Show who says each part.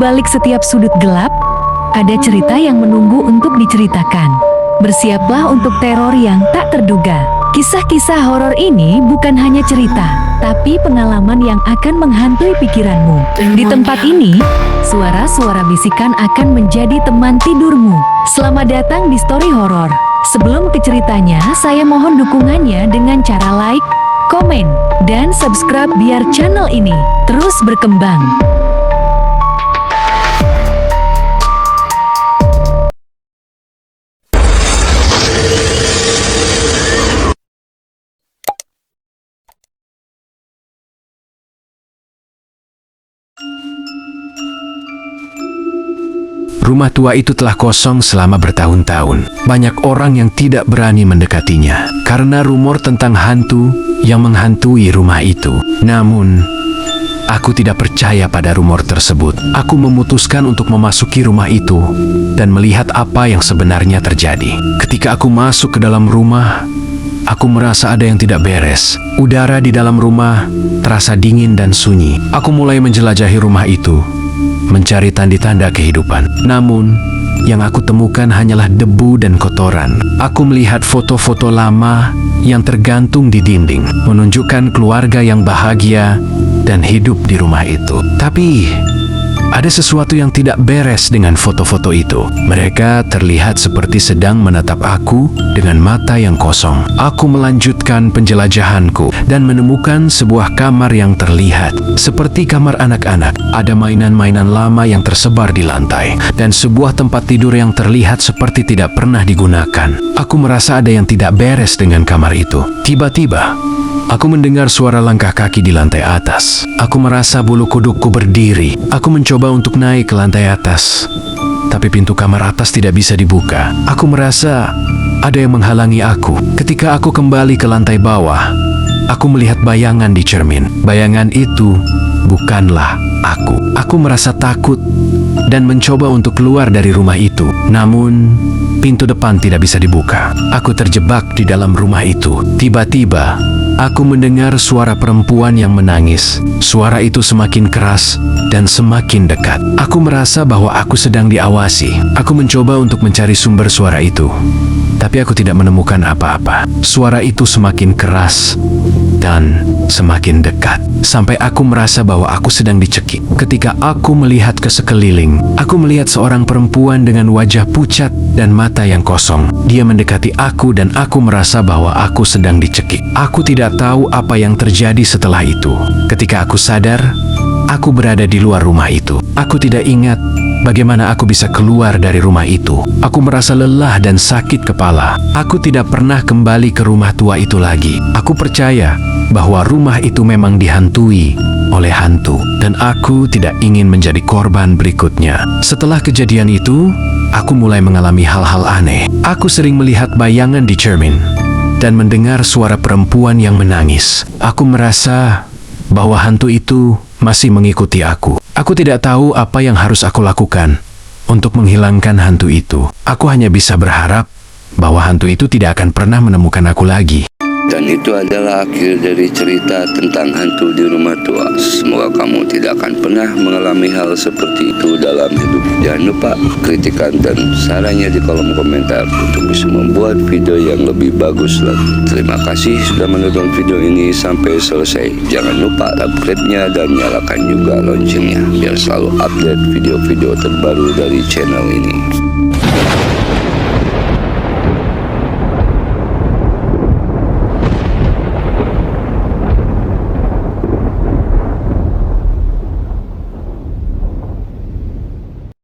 Speaker 1: balik setiap sudut gelap, ada cerita yang menunggu untuk diceritakan. Bersiaplah untuk teror yang tak terduga. Kisah-kisah horor ini bukan hanya cerita, tapi pengalaman yang akan menghantui pikiranmu. Di tempat ini, suara-suara bisikan akan menjadi teman tidurmu. Selamat datang di Story Horor. Sebelum ke ceritanya, saya mohon dukungannya dengan cara like, komen, dan subscribe biar channel ini terus berkembang.
Speaker 2: Rumah tua itu telah kosong selama bertahun-tahun. Banyak orang yang tidak berani mendekatinya karena rumor tentang hantu yang menghantui rumah itu. Namun, aku tidak percaya pada rumor tersebut. Aku memutuskan untuk memasuki rumah itu dan melihat apa yang sebenarnya terjadi. Ketika aku masuk ke dalam rumah, aku merasa ada yang tidak beres. Udara di dalam rumah terasa dingin dan sunyi. Aku mulai menjelajahi rumah itu, mencari tanda-tanda kehidupan. Namun, yang aku temukan hanyalah debu dan kotoran. Aku melihat foto-foto lama yang tergantung di dinding, menunjukkan keluarga yang bahagia dan hidup di rumah itu. Tapi, ada sesuatu yang tidak beres dengan foto-foto itu. Mereka terlihat seperti sedang menatap aku dengan mata yang kosong. Aku melanjutkan penjelajahanku dan menemukan sebuah kamar yang terlihat seperti kamar anak-anak. Ada mainan-mainan lama yang tersebar di lantai dan sebuah tempat tidur yang terlihat seperti tidak pernah digunakan. Aku merasa ada yang tidak beres dengan kamar itu. Tiba-tiba, aku mendengar suara langkah kaki di lantai atas. Aku merasa bulu kudukku berdiri. Aku mencoba untuk naik ke lantai atas, tapi pintu kamar atas tidak bisa dibuka. Aku merasa ada yang menghalangi aku. Ketika aku kembali ke lantai bawah, aku melihat bayangan di cermin. Bayangan itu bukanlah aku. Aku merasa takut dan mencoba untuk keluar dari rumah itu. Namun, pintu depan tidak bisa dibuka. Aku terjebak di dalam rumah itu. Tiba-tiba, aku mendengar suara perempuan yang menangis. Suara itu semakin keras dan semakin dekat. Aku merasa bahwa aku sedang diawasi. Aku mencoba untuk mencari sumber suara itu, tapi aku tidak menemukan apa-apa. Suara itu semakin keras dan semakin dekat, sampai aku merasa bahwa aku sedang dicekik. Ketika aku melihat ke sekeliling, aku melihat seorang perempuan dengan wajah pucat dan mata yang kosong. Dia mendekati aku dan aku merasa bahwa aku sedang dicekik. Aku tidak tahu apa yang terjadi setelah itu. Ketika aku sadar, aku berada di luar rumah itu. Aku tidak ingat bagaimana aku bisa keluar dari rumah itu. Aku merasa lelah dan sakit kepala. Aku tidak pernah kembali ke rumah tua itu lagi. Aku percaya bahwa rumah itu memang dihantui oleh hantu, dan aku tidak ingin menjadi korban berikutnya. Setelah kejadian itu, aku mulai mengalami hal-hal aneh. Aku sering melihat bayangan di cermin dan mendengar suara perempuan yang menangis. Aku merasa bahwa hantu itu masih mengikuti aku. Aku tidak tahu apa yang harus aku lakukan untuk menghilangkan hantu itu. Aku hanya bisa berharap bahwa hantu itu tidak akan pernah menemukan aku lagi.
Speaker 3: Dan itu adalah akhir dari cerita tentang hantu di rumah tua. Semoga kamu tidak akan pernah mengalami hal seperti itu dalam hidup. Jangan lupa kritikan dan sarannya di kolom komentar untuk bisa membuat video yang lebih bagus lagi. Terima kasih sudah menonton video ini sampai selesai. Jangan lupa subscribe-nya dan nyalakan juga loncengnya biar selalu update video-video terbaru dari channel ini.